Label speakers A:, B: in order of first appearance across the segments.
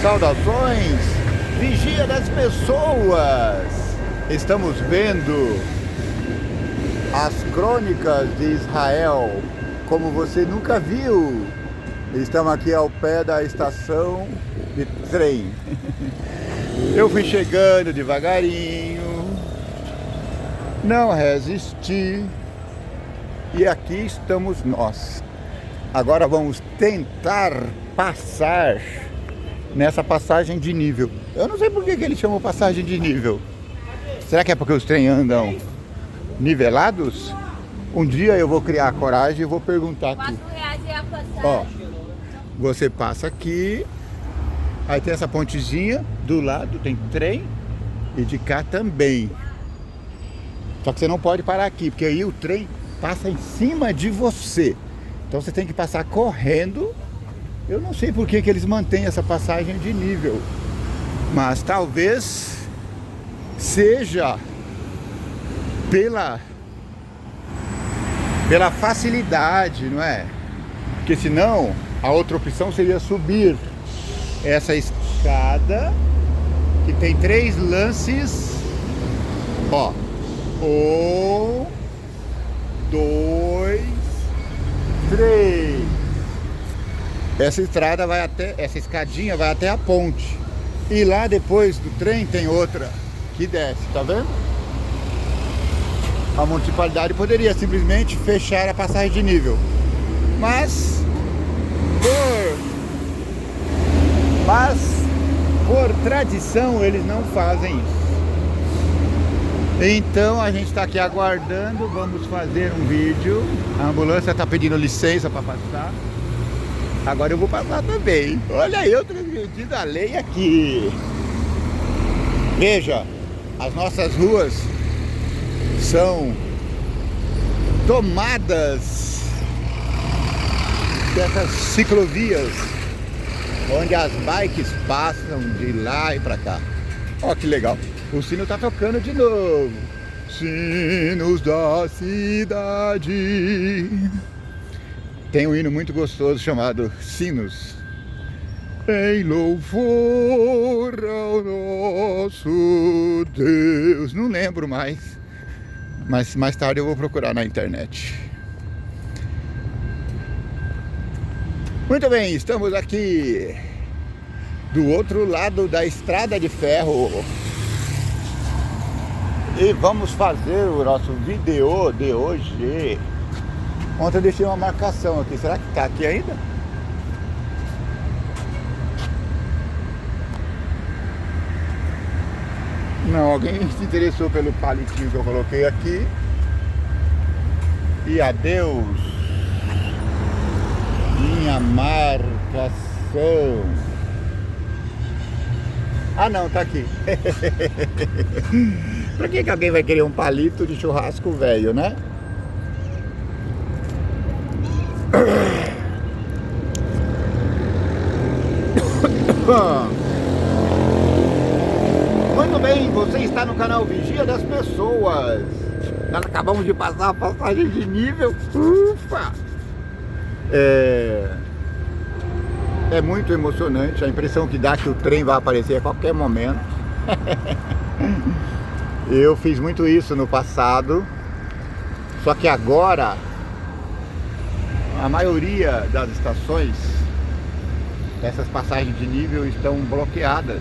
A: Saudações, vigia das pessoas. Estamos vendo as crônicas de Israel como você nunca viu. Estamos aqui ao pé da estação de trem. Eu fui chegando devagarinho, não resisti, e aqui estamos nós. Agora vamos tentar passar nessa passagem de nível. Eu não sei por que eles chamam passagem de nível. Será que é porque os trens andam nivelados? Um dia eu vou criar coragem e vou perguntar aqui.
B: R$4 é a passagem.
A: Ó, você passa aqui, aí tem essa pontezinha, do lado tem trem e de cá também. Só que você não pode parar aqui, porque aí o trem passa em cima de você. Então você tem que passar correndo. Eu não sei por que eles mantêm essa passagem de nível, mas talvez seja pela facilidade, não é? Porque senão a outra opção seria subir essa escada que tem 3 lances. Ó, 1, 2, 3. Essa estrada vai até, essa escadinha vai até a ponte. E lá depois do trem tem outra que desce, tá vendo? A municipalidade poderia simplesmente fechar a passagem de nível. Mas por tradição eles não fazem isso. Então a gente está aqui aguardando, vamos fazer um vídeo. A ambulância está pedindo licença para passar. Agora eu vou passar também. Olha eu transgredindo a lei aqui. Veja, as nossas ruas são tomadas dessas ciclovias onde as bikes passam de lá e pra cá. Ó que legal. O sino tá tocando de novo. Sinos da cidade. Tem um hino muito gostoso chamado Sinos. Em louvor ao nosso Deus. Não lembro mais, mas mais tarde eu vou procurar na internet. Muito bem, estamos aqui do outro lado da estrada de ferro. E vamos fazer o nosso vídeo de hoje. Ontem eu deixei uma marcação aqui. Será que tá aqui ainda? Não, alguém se interessou pelo palitinho que eu coloquei aqui. E adeus, minha marcação. Ah não, tá aqui. Pra que alguém vai querer um palito de churrasco velho, né? Muito bem, você está no canal Vigia das Pessoas. Nós acabamos de passar a passagem de nível. Ufa! É muito emocionante. A impressão que dá que o trem vai aparecer a qualquer momento. Eu fiz muito isso no passado. Só que agora a maioria das estações, essas passagens de nível estão bloqueadas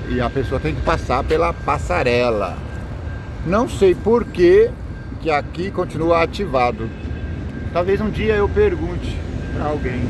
A: e a pessoa tem que passar pela passarela. Não sei por que aqui continua ativado. Talvez um dia eu pergunte para alguém.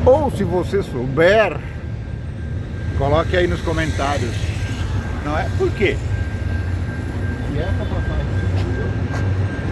A: Ou se você souber, coloque aí nos comentários. Não é? Por quê? E essa passagem de nível continua aberta.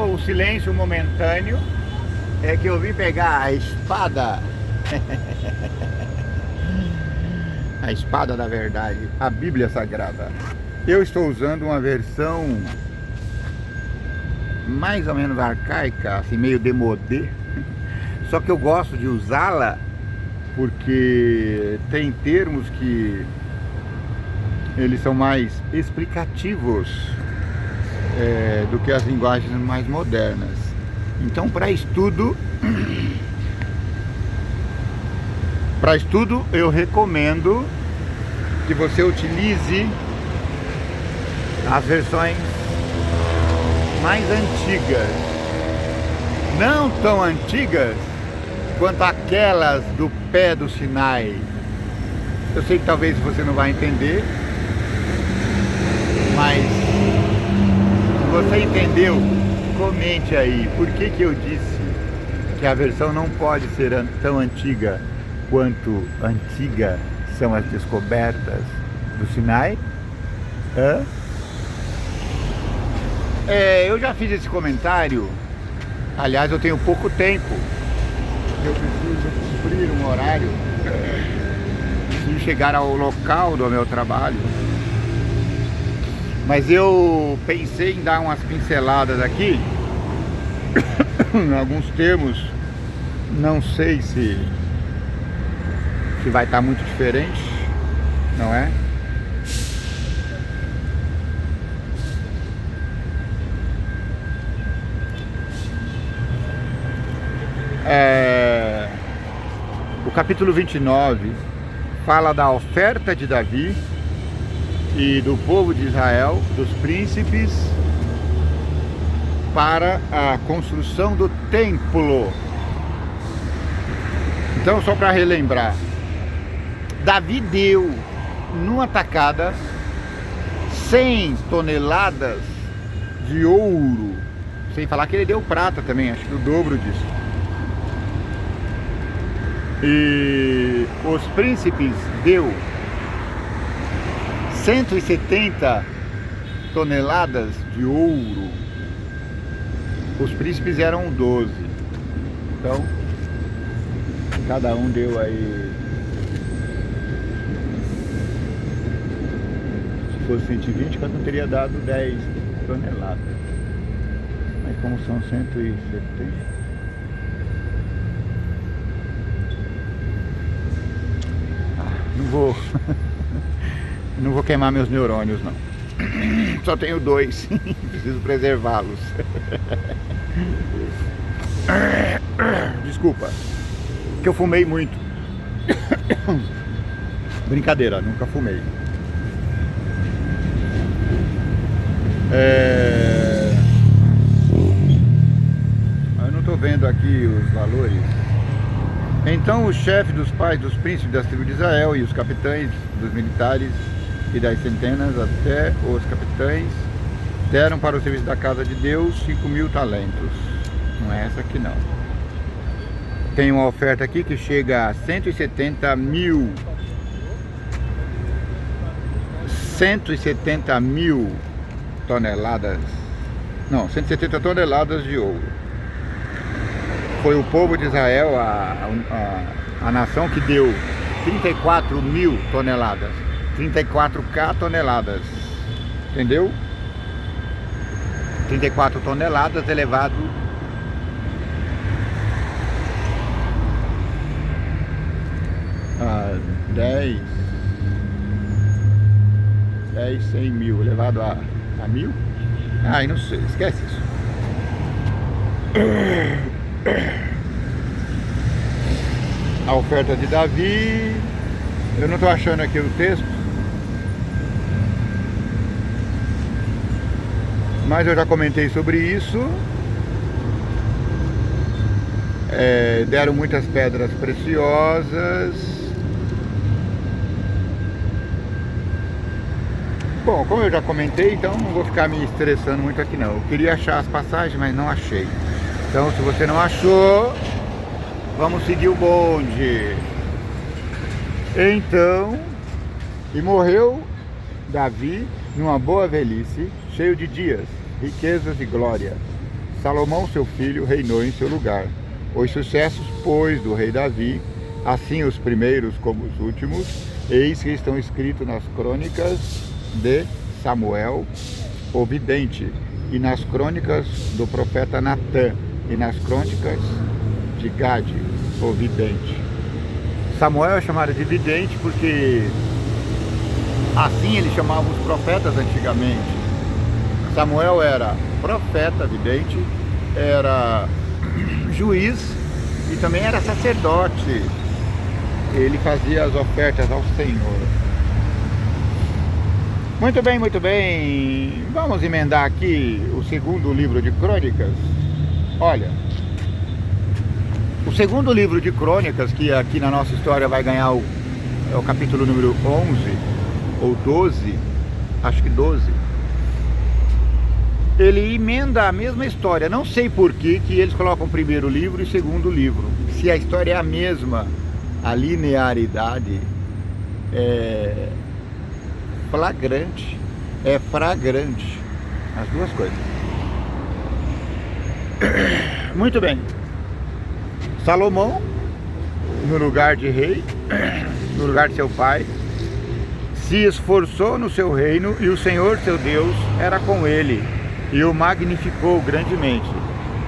A: O silêncio momentâneo é que eu vim pegar a espada. A espada da verdade, a Bíblia Sagrada. Eu estou usando uma versão mais ou menos arcaica, assim meio demodê. Só que eu gosto de usá-la porque tem termos que eles são mais explicativos do que as linguagens mais modernas. Então, para estudo eu recomendo que você utilize as versões mais antigas, não tão antigas quanto aquelas do pé do Sinai. Eu sei que talvez você não vai entender, mas se você entendeu, comente aí por que eu disse que a versão não pode ser tão antiga quanto antiga são as descobertas do Sinai. Eu já fiz esse comentário. Aliás, eu tenho pouco tempo. Eu preciso cumprir um horário e chegar ao local do meu trabalho. Mas eu pensei em dar umas pinceladas aqui em alguns termos. Não sei se vai estar muito diferente, não é? O capítulo 29 fala da oferta de Davi e do povo de Israel, dos príncipes, para a construção do templo. Então, só para relembrar, Davi deu numa tacada 100 toneladas de ouro, sem falar que ele deu prata também, acho que o dobro disso. E os príncipes deu 170 toneladas de ouro. Os príncipes eram 12. Então, cada um deu aí, se fosse 120, cada um teria dado 10 toneladas. Mas como são 170, não vou queimar meus neurônios, não. Só tenho 2, preciso preservá-los. Desculpa, que eu fumei muito. Brincadeira, nunca fumei. Eu não estou vendo aqui os valores. Então o chefe dos pais dos príncipes da tribo de Israel e os capitães dos militares e das centenas até os capitães deram para o serviço da casa de Deus 5.000 talentos. Não é essa aqui não. Tem uma oferta aqui que chega a 170 mil toneladas. Não, 170 toneladas de ouro. Foi o povo de Israel, a nação que deu 34.000 toneladas. 34k toneladas. Entendeu? 34 toneladas elevado a 10, 100 mil, elevado a 1.000? Ai, não sei, esquece isso. A oferta de Davi, eu não estou achando aqui o texto, mas eu já comentei sobre isso. Deram muitas pedras preciosas. Bom, como eu já comentei, então não vou ficar me estressando muito aqui não. Eu queria achar as passagens, mas não achei. Então, se você não achou, vamos seguir o bonde. Então, e morreu Davi numa boa velhice, cheio de dias, riquezas e glória. Salomão, seu filho, reinou em seu lugar. Os sucessos, pois, do rei Davi, assim os primeiros como os últimos, eis que estão escritos nas crônicas de Samuel, o vidente, e nas crônicas do profeta Natã, e nas crônicas de Gade, o vidente. Samuel é chamado de vidente porque assim eles chamavam os profetas antigamente. Samuel era profeta, vidente, era juiz e também era sacerdote. Ele fazia as ofertas ao Senhor. Muito bem, muito bem. Vamos emendar aqui o segundo livro de Crônicas. Olha, o segundo livro de Crônicas, que aqui na nossa história vai ganhar o capítulo número 11 ou 12, acho que 12. Ele emenda a mesma história. Não sei por que eles colocam primeiro livro e segundo livro. Se a história é a mesma, a linearidade é flagrante, é fragrante, as duas coisas. Muito bem. Salomão, no lugar de rei, no lugar de seu pai, se esforçou no seu reino e o Senhor seu Deus era com ele e o magnificou grandemente.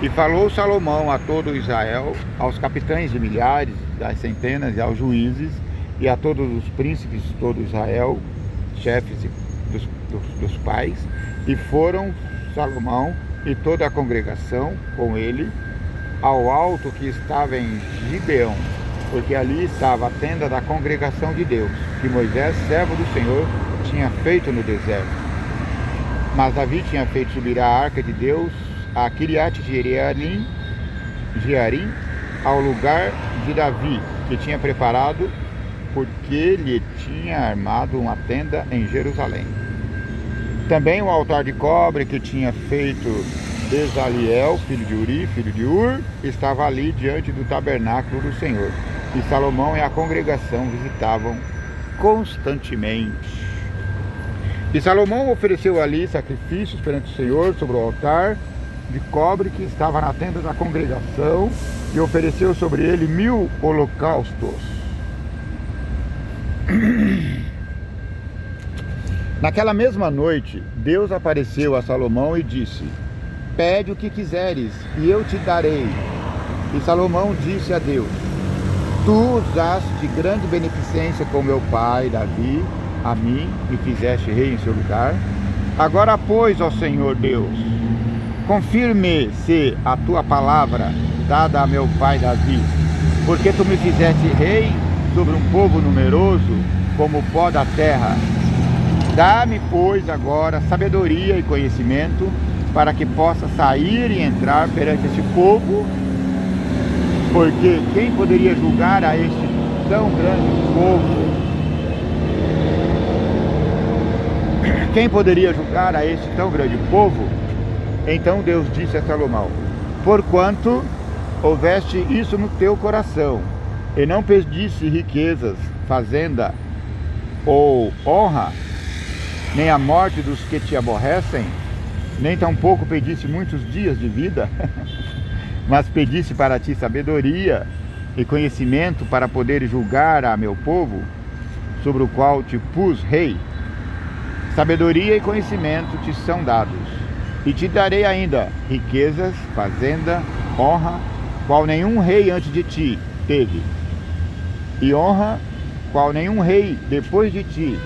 A: E falou Salomão a todo Israel, aos capitães de milhares, das centenas e aos juízes e a todos os príncipes de todo Israel, chefes dos pais, e foram Salomão e toda a congregação com ele ao alto que estava em Gibeão, porque ali estava a tenda da congregação de Deus, que Moisés, servo do Senhor, tinha feito no deserto. Mas Davi tinha feito subir a arca de Deus a Kiriat Jearim, ao lugar de Davi, que tinha preparado, porque lhe tinha armado uma tenda em Jerusalém. Também o altar de cobre que tinha feito Bezaliel, filho de Uri, filho de Ur, estava ali diante do tabernáculo do Senhor. E Salomão e a congregação visitavam constantemente. E Salomão ofereceu ali sacrifícios perante o Senhor sobre o altar de cobre que estava na tenda da congregação e ofereceu sobre ele 1000 holocaustos. Naquela mesma noite, Deus apareceu a Salomão e disse: pede o que quiseres e eu te darei. E Salomão disse a Deus: tu usaste grande beneficência com meu pai Davi, a mim, e fizeste rei em seu lugar. Agora, pois, ó Senhor Deus, confirme-se a tua palavra dada a meu pai Davi, porque tu me fizeste rei sobre um povo numeroso como o pó da terra. Dá-me, pois, agora sabedoria e conhecimento, para que possa sair e entrar perante este povo, porque quem poderia julgar a este tão grande povo? Quem poderia julgar a este tão grande povo? Então Deus disse a Salomão: porquanto houveste isso no teu coração, e não pediste riquezas, fazenda ou honra, nem a morte dos que te aborrecem, nem tampouco pediste muitos dias de vida, mas pediste para ti sabedoria e conhecimento para poder julgar a meu povo, sobre o qual te pus rei. Sabedoria e conhecimento te são dados, e te darei ainda riquezas, fazenda, honra, qual nenhum rei antes de ti teve, e honra, qual nenhum rei depois de ti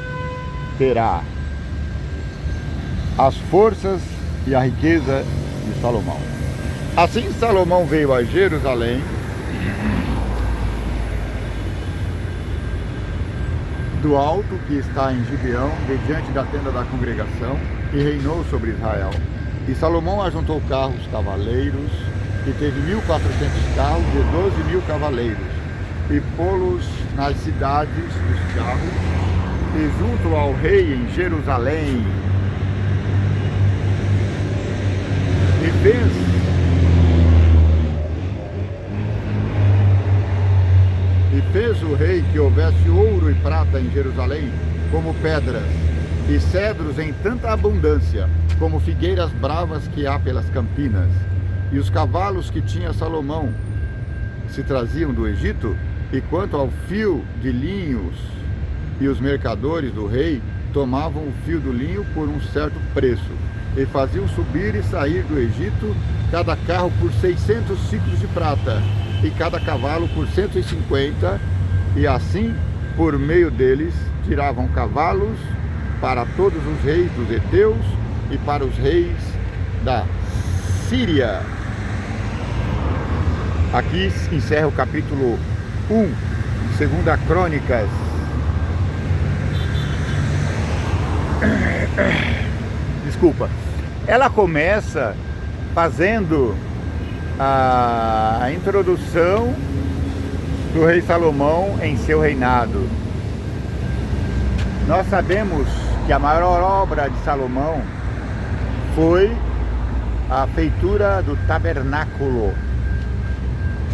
A: terá. As forças e a riqueza de Salomão. Assim Salomão veio a Jerusalém, do alto que está em Gibeão, de diante da tenda da congregação, e reinou sobre Israel. E Salomão ajuntou carros cavaleiros, e teve 1.400 carros e 12.000 cavaleiros, e pô-los nas cidades dos carros, e junto ao rei em Jerusalém. E fez o rei que houvesse ouro e prata em Jerusalém, como pedras, e cedros em tanta abundância, como figueiras bravas que há pelas campinas. E os cavalos que tinha Salomão se traziam do Egito, e quanto ao fio de linhos, e os mercadores do rei tomavam o fio do linho por um certo preço, e faziam subir e sair do Egito cada carro por 600 ciclos de prata, e cada cavalo por 150, E assim, por meio deles, tiravam cavalos para todos os reis dos heteus e para os reis da Síria. Aqui encerra o capítulo 1, Segunda Crônicas. Desculpa. Ela começa fazendo a introdução do rei Salomão em seu reinado. Nós sabemos que a maior obra de Salomão foi a feitura do tabernáculo.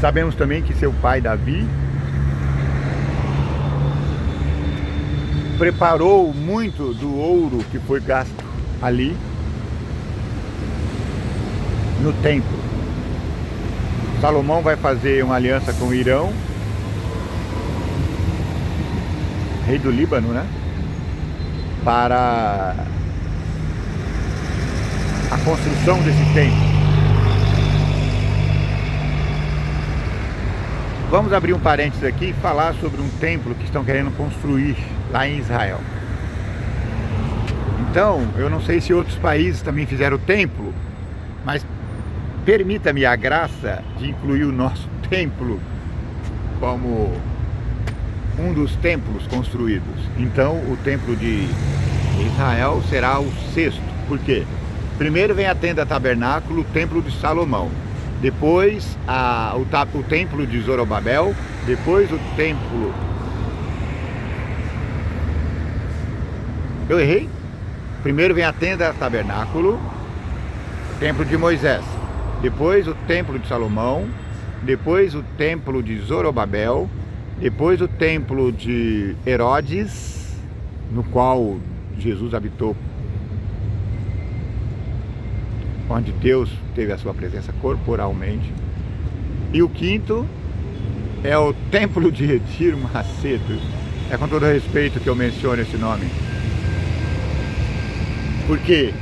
A: Sabemos também que seu pai Davi preparou muito do ouro que foi gasto ali no templo. Salomão vai fazer uma aliança com o Irão, rei do Líbano, né? Para a construção desse templo. Vamos abrir um parênteses aqui e falar sobre um templo que estão querendo construir lá em Israel. Então, eu não sei se outros países também fizeram o templo, mas permita-me a graça de incluir o nosso templo como um dos templos construídos. Então, o templo de Israel será o sexto. Por quê? Primeiro vem a tenda tabernáculo, o templo de Salomão. Depois o templo de Zorobabel. Depois o templo... Eu errei? Primeiro vem a tenda tabernáculo, o templo de Moisés. Depois o templo de Salomão. Depois o templo de Zorobabel. Depois o templo de Herodes, no qual Jesus habitou, onde Deus teve a sua presença corporalmente. E o quinto é o templo de Edir Macedo. É com todo respeito que eu menciono esse nome. Porque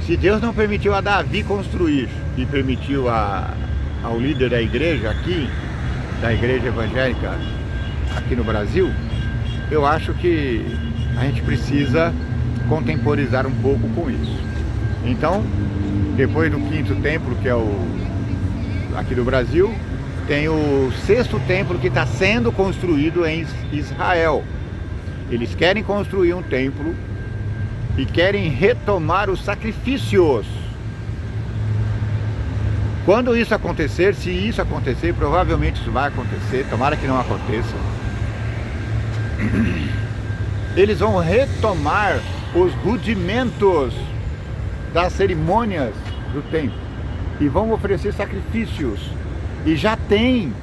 A: se Deus não permitiu a Davi construir e permitiu ao líder da igreja aqui, da igreja evangélica aqui no Brasil, eu acho que a gente precisa contemporizar um pouco com isso. Então, depois do quinto templo, que é o aqui do Brasil, tem o sexto templo que está sendo construído em Israel. Eles querem construir um templo e querem retomar os sacrifícios. Quando isso acontecer, se isso acontecer, provavelmente isso vai acontecer, tomara que não aconteça, eles vão retomar os rudimentos das cerimônias do templo e vão oferecer sacrifícios. E já tem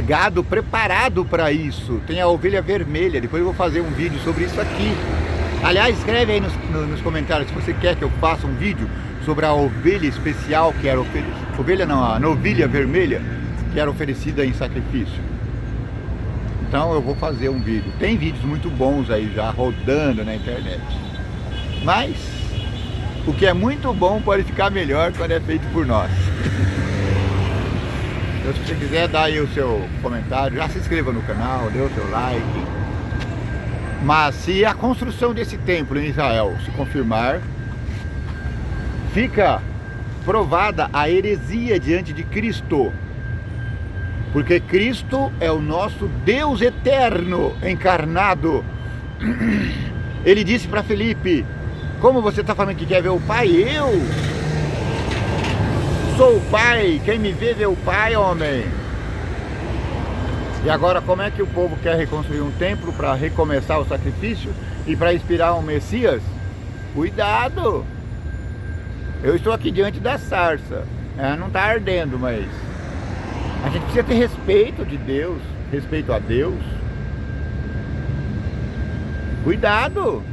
A: gado preparado para isso. Tem a ovelha vermelha. Depois eu vou fazer um vídeo sobre isso aqui. Aliás, escreve aí nos comentários se você quer que eu faça um vídeo sobre a ovelha especial que era a novilha vermelha que era oferecida em sacrifício. Então eu vou fazer um vídeo. Tem vídeos muito bons aí já rodando na internet. Mas o que é muito bom pode ficar melhor quando é feito por nós. Então, se você quiser dar aí o seu comentário, já se inscreva no canal, dê o seu like. Mas se a construção desse templo em Israel se confirmar, fica provada a heresia diante de Cristo. Porque Cristo é o nosso Deus eterno encarnado. Ele disse para Felipe: como você está falando que quer ver o Pai? Eu sou o Pai, quem me vê o Pai, homem. E agora como é que o povo quer reconstruir um templo para recomeçar o sacrifício e para inspirar um Messias? Cuidado! Eu estou aqui diante da sarça, não está ardendo, mas a gente precisa ter respeito de Deus, respeito a Deus. Cuidado!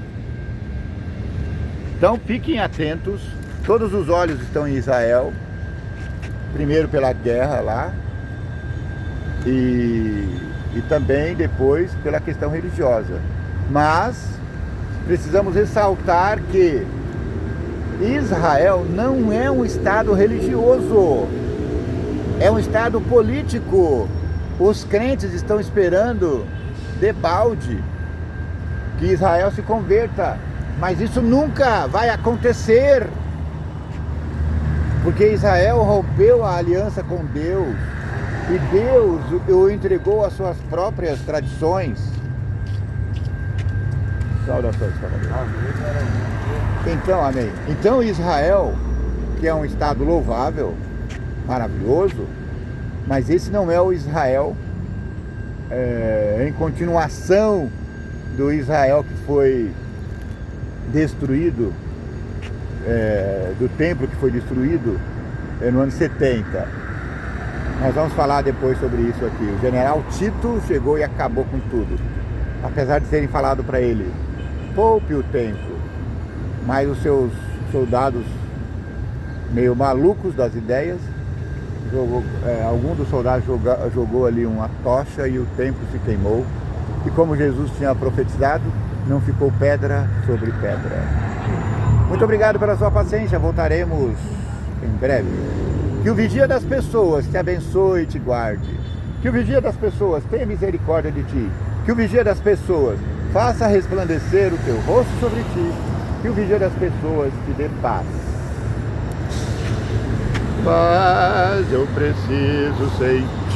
A: Então fiquem atentos, todos os olhos estão em Israel, primeiro pela guerra lá, e também depois pela questão religiosa. Mas precisamos ressaltar que Israel não é um estado religioso, é um estado político. Os crentes estão esperando debalde que Israel se converta, mas isso nunca vai acontecer, porque Israel rompeu a aliança com Deus e Deus o entregou às suas próprias tradições. Saudações, cavaleiro. Então, amém. Então Israel, que é um estado louvável, maravilhoso, mas esse não é o Israel em continuação do Israel que foi destruído, do templo que foi destruído no ano 70. Nós vamos falar depois sobre isso aqui. O general Tito chegou e acabou com tudo, apesar de terem falado para ele: poupe o templo. Mas os seus soldados, meio malucos das ideias, algum dos soldados jogou ali uma tocha e o templo se queimou. E como Jesus tinha profetizado, não ficou pedra sobre pedra. Muito obrigado pela sua paciência. Voltaremos em breve. Que o vigia das pessoas te abençoe e te guarde. Que o vigia das pessoas tenha misericórdia de ti. Que o vigia das pessoas faça resplandecer o teu rosto sobre ti. Que o vigia das pessoas te dê paz. Mas eu preciso sentir